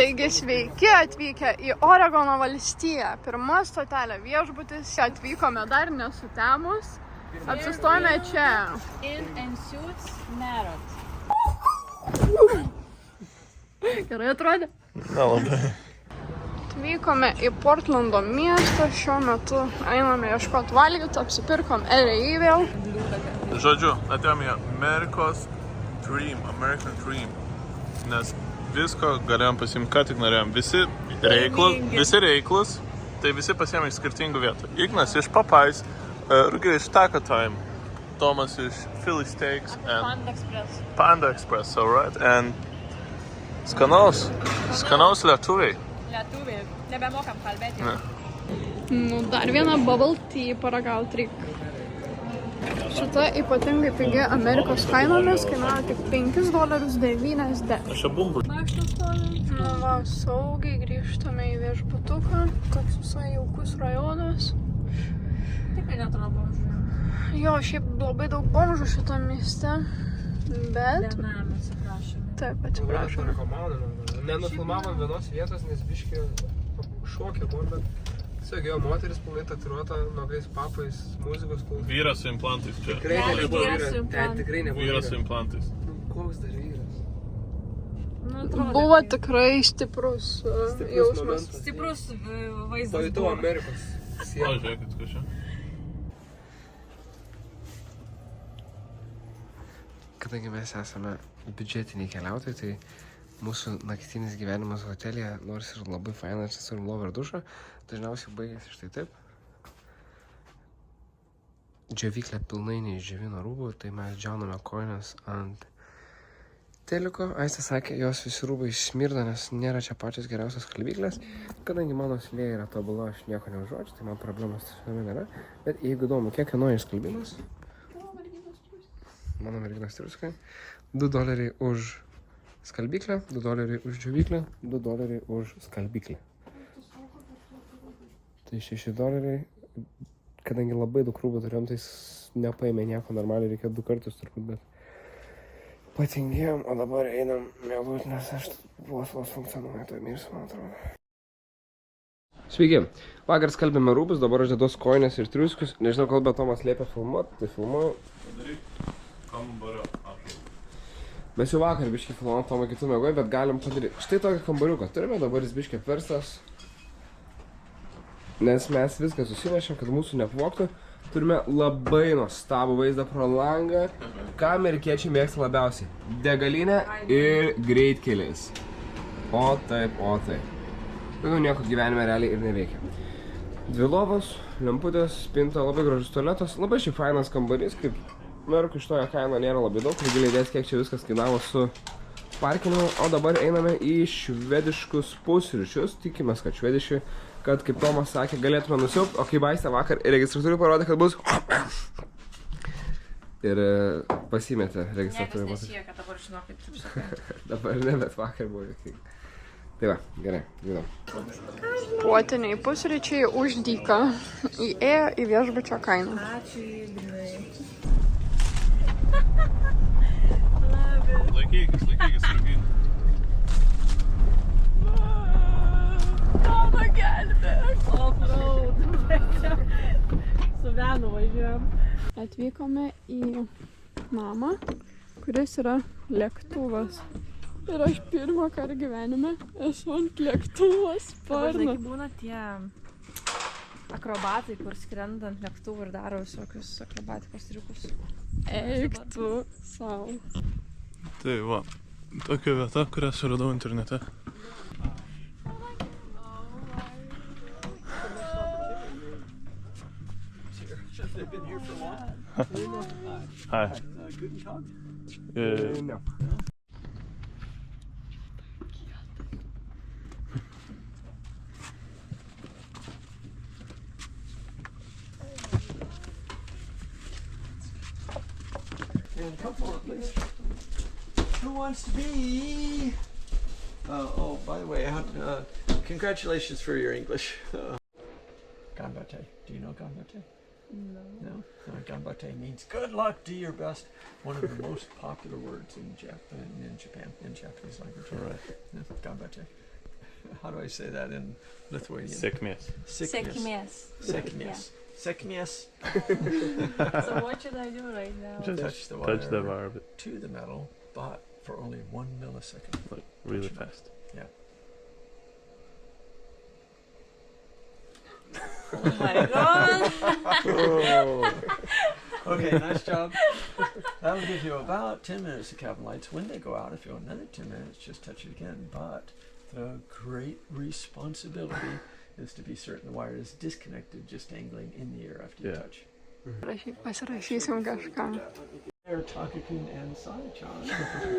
Taigi sveiki atvykę į Oregono valstiją. Pirma stotelė viešbutis. Atvykome dar nesutemus. Apsistojame čia. Gerai atrodė? Nelabai. Atvykome į Portlando miestą. Šiuo metu einame ieškoti valgyti. Apsipirkom LA vėl. Žodžiu, atėjome į American Dream. Nes visko galėjom pasiimti, ką tik norėjom. Visi reiklus, tai visi pasiėmė iš skirtingų vietų. Ignas iš Popeyes, Rugilė iš Taco Time, Tomas iš Philly Steaks and Panda Express, alright, and skanaus lietuviai. Lietuviai, nebemokam kalbėti. Nu, dar vieną bubble tea paragauti reikia. Šita ypatingai pigi Amerikos kainomis kainuoja tik $5.90. Aš abumbu. Nu va, saugiai grįžtame į viešbutuką. Toks visai jaukus rajonas. Tikrai netrodo bomžų. Jo, šiaip labai daug bomžų šitą mieste. Bet... Vienam atsiprašome. Taip, atsiprašome. Nenufilmavom vienos vietos, nes biškį šokė buvo, bet tiesiog jo moteris pilnai tatuiruota, nogais papais, muzikos klausų. Vyras su implantais čia. Tikrai nebuvo vyras. Ten tikrai nebuvo Vyras su implantais. Koks dar vyras? Buvo tikrai stiprus jausmas. Stiprus vaizdas. Pajutau Amerikos O, sieną. žiūrėkit, kas čia. Kadangi mes esame biudžetiniai keliautojai, tai mūsų naktinis gyvenimas hotelėje, nors ir labai fainas, nes turim lovą ir dušą, dažniausiai baigėsi štai taip. Džiovyklė pilnai neišdžiovino rūbų, tai mes džiauname kojines ant teliko. Aistė sakė, jos visi rūbai smirda, nes nėra čia pačios geriausios skalbyklės. Kadangi mano slėja yra tobula, aš nieko neužuodžiu, tai man problemos tiesiog nėra. Bet jeigu įdomu, kiek kainuoja skalbimas? Mano merginos triuskai. $2 už skalbyklę, $2 už džiovyklę, $2 už skalbyklę. Tai $6. Kadangi labai daug rūbų turėjom, tai nepaėmė nieko normaliai, reikia 2 kartus turbūt, bet patingėjom, o dabar einam mėlut, nes aš vos funkcionuoju, tai mirsiu, man atrodo. Sveiki, vakar skalbėme rūbus, dabar aš deduos kojines ir triuskus, nežinau, kol be Tomas liepia filmuoti, tai filmuoju. Padaryk kambario apžvalgą. Mes jau vakar biškį filmuojam Tomą kitų mėgoj, bet galim padaryti. Štai tokį kambariuką turime, dabar jis biškį apverstas. Nes mes viską susinešėm, kad mūsų nepavogtų. Turime labai nuostabų vaizdą pro langą. Ką amerikiečiai mėgsta labiausiai? Degalinė ir greitkelis. O taip, o taip. Daugiau nieko gyvenime realiai ir nereikia. 2 lovos, lemputės, spinta, labai gražus tualetas. Labai šiaip fainas kambarys, kaip Amerikų iš toje kaino nėra labai daug. Rugilė įdės, kiek čia viskas kainavo su parkinimu. O dabar einame į švediškus pusryčius. Tikimės, kad švediški, kad, kaip Tomas sakė, galėtume nusiaupti. O kaip Aistė vakar registratoriui parodė, kad bus... Ir pasimetė registratoriui. Niekas nesijė, kad dabar žinau, kaip taip sakai. Dabar ne, bet vakar buvo jokinga. Tai va, gerai, judam. Puotiniai pusryčiai už dyką. Įėjo į viešbučio kainą. Ačiū, Ignai. Laikykis, Rugilė. Mama gelbėk. Offroad. Su venu važiuojam. Atvykome į namą, kuris yra lėktuvas. Ir aš pirmą kartą gyvenime esu ant lėktuvo sparno. Būna tie akrobatai, kur skrenda ant lėktuvų ir daro visokius akrobatikos triukus. Eik tu sau. Tai va, tokia vieta, kurią suradau internete. Hi. No. Come forward, please. Who wants to be? Oh, by the way, congratulations for your English. Ganbate. Do you know ganbate? No. Ganbate means good luck, do your best. One of the most popular words in Japan, in Japanese language. Right. Yeah, ganbate. how do I say that in Lithuanian? Sėkmės. Sickness. Sickness. Sickness. So what should I do right now? Just Touch the wire a bit, to the metal, but for only 1 millisecond. like really fast. Yeah. Oh my god! Okay, nice job. That'll give you about 10 minutes to cabin lights. When they go out, if you want another 10 minutes, just touch it again. But the great responsibility is to be certain the wire is disconnected, just angling in the air after you Yeah. touch. Pasirašysim kažką. There, Takakun and Sai-chan.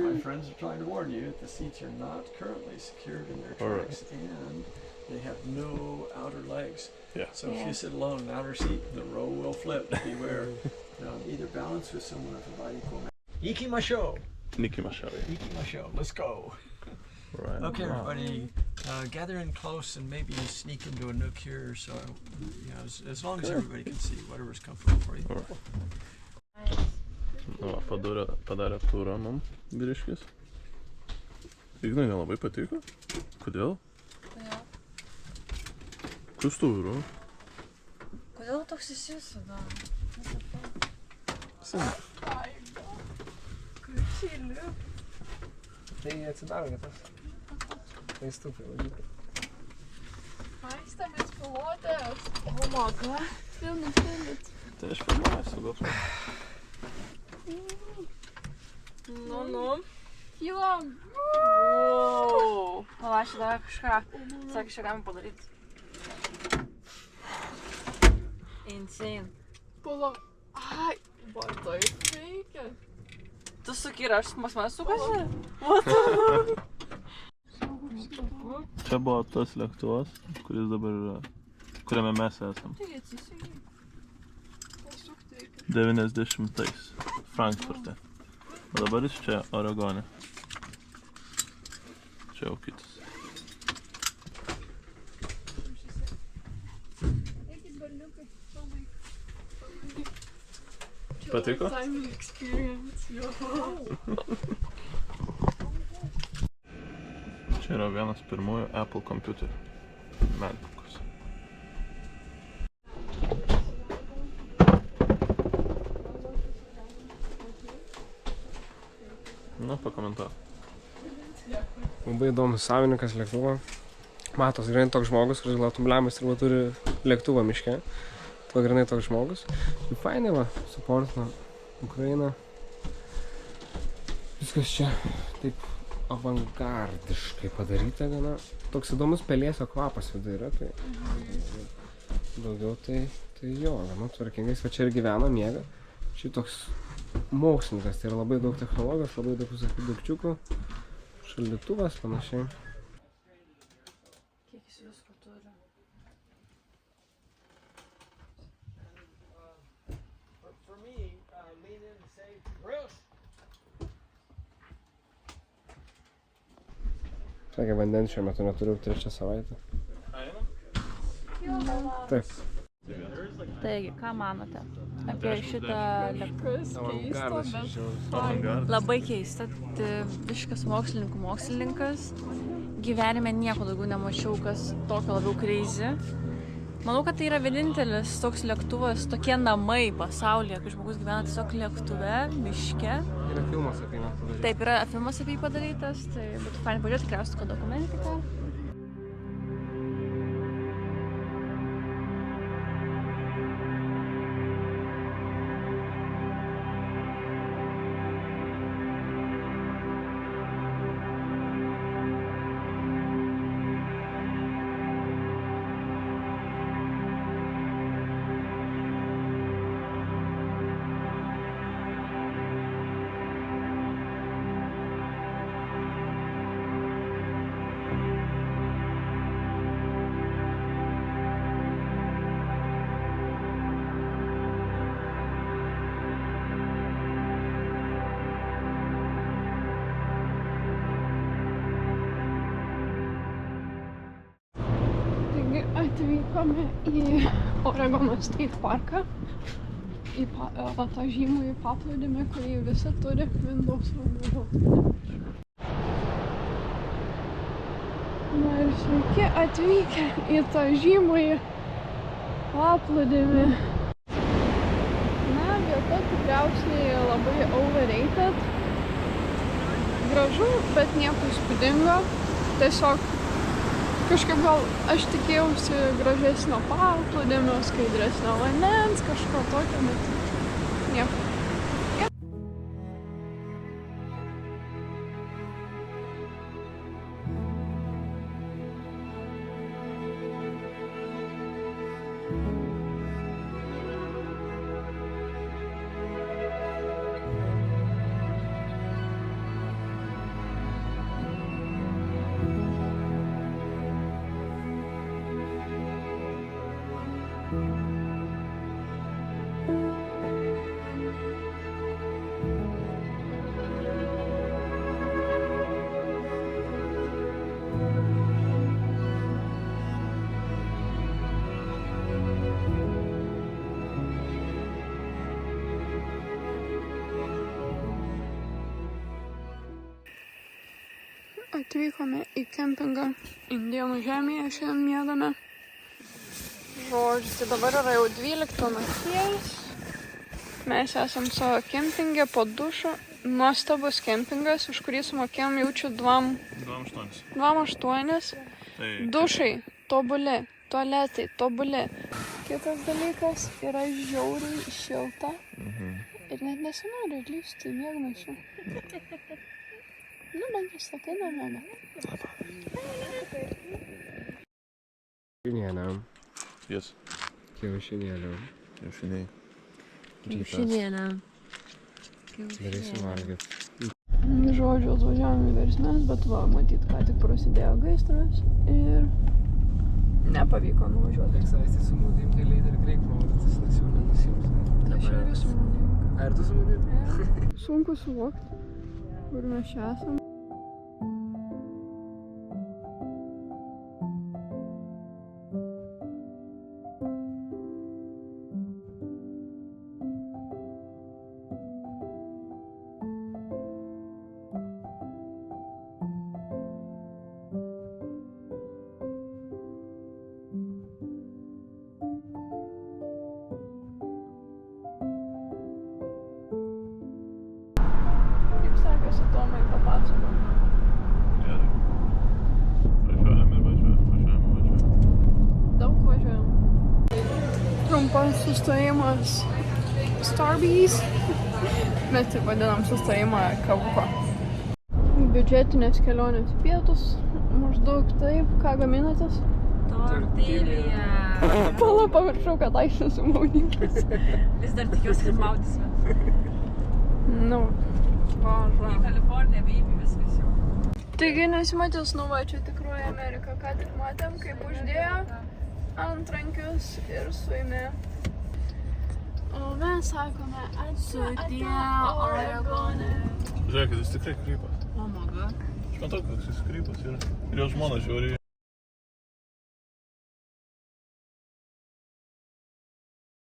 My friends are trying to warn you that the seats are not currently secured in their All right. tracks and they have no outer legs. Yeah. So if you sit alone in an outer seat, the row will flip. Beware. Either balance with someone or provide equal. Ikimasho. Nikimashavi. Ikimasho. Let's go. Right. Okay, everybody, gather in close and maybe sneak into a nook here. So, as long as everybody can see, whatever's comfortable for you. Nu, va, padarė turą mum vyriškis. Ignai nelabai patiko? Kodėl? Kodėl? Kas tu vyru? Kodėl toks esi visada? Tai atsidaro vietas. Tai stupai važiuoti. Aistėmis pilotės. Oh my god. Filmit. Tai aš filmuosiu, gal. Nu. Kylam. Wow. Pala, aš dar kažką, sakė, čia galima padaryti. Insane. Pala. Ai, va tai veikia. Tu suki ir aš pas mane sukasi? Čia buvo tas lėktuvas, kuris dabar yra, kuriame mes esam. Tai atsisijai. Pasukti reikia. 90-ais Frankfurte. O dabar jis čia Oregone. Čia jau kitas. Eikit berniukai. Tomai. Patiko? Time experience. Jo. Čia yra vienas pirmųjų Apple kompiuterių. MacBookus. Nu, pakomentuok. Labai įdomus savininkas lėktuvo. Matos, grinai toks žmogus, kuris gal tumbliamas ir turi lėktuvą miške. Tai grinai toks žmogus. Ir fainai va, supportino Ukrainą. Viskas čia taip avangardiškai padaryta gana. Toks įdomus pelėsio kvapas viduje yra, tai daugiau tai jo, gana tvarkingais. Va čia ir gyvena, miega. Šitoks mokslininkas, tai yra labai daug technologijos, labai daug visokių daikčiukų, šaldytuvas panašiai. Kiek jis visko turi? For me, lean in and say, Bruce! Sakė, vandens šiuo metu neturiu 3 savaitę. Taip. Taigi, ką manote apie šitą lėktuvą? Avangardas bet žiaurus. Labai keista, visiškas mokslininkas. Gyvenime nieko daugiau nemačiau, kas tokio labiau crazy. Manau, kad tai yra vienintelis toks lėktuvas, tokie namai pasaulyje, kai žmogus gyvena tiesiog lėktuve, miške. Yra filmas apie jį padarytas. Taip, yra filmas apie jį padarytas, tai būtų fainai pažiūrėti, tikriausiai tokia dokumentika. Taigi atvykome į Oregono State Parką, į tą žymųjį paplūdimį, kurį visi turi Windows vairuotojai. Na ir Sveiki atvykę į tą žymųjį paplūdimį. Na, vieta tikriausiai labai overrated. Gražu, bet nieko įspūdingo. Tiesiog kažkaip gal aš tikėjausi gražesnio paplūdimio, skaidresnio vandens, kažko tokio, bet nieko. Atvykome į kempingą Indėnų žemėje, šiandien miegame. Žodžiu, tai dabar yra jau 12 nakties. Mes esam savo kempingė po dušu. Nuostabus kempingas, už kurį sumokėjom jaučiu 2,8. Dušai tobuli, tualetai tobuli. Kitas dalykas yra žiauriai šilta. Ir net nesinori lįsti į miegmaišį. Nu, man vis sakai, ne. Kiaušinienė. Yes. Kiaušinienė. Kiaušiniai. Kiaušinienė. Darysim valgyt. Žodžiu, atvažiavom į Versmes, bet va, matyt, ką tik prasidėjo gaisras ir nepavyko nuvažiuoti. Reiks aisti su maudim keliai dar greik maudytis, nes jau nenusims. Aš irgi su maudim. Ar tu su maudim? Sunku suvokti, kur mes čia esam. Sekėsi Tomai papasakot. Gerai. Važiuojame. Daug važiuojam. Trumpas sustojimas Starbucks. Mes taip vadinam sustojimą kavuko. Biudžetinės kelionės pietus. Maždaug taip. Ką gaminatės? Tortilija. Pala, pamiršau, kad aš esu maudyklės. Vis dar tikiuosi, kad maudysime. Nu. Į Kaliforniją, baby, viskas jau. Taigi nesimatys, nu va, čia tikroji Amerika. Ką tik matėm, kaip uždėjo antrankius ir suėmė. O mes sakome, sudie Oregone. Žiūrėkit, jis tikrai krypas. O, maga. Aš matau, koks jis krypas yra. Ir jo žmona žiūri.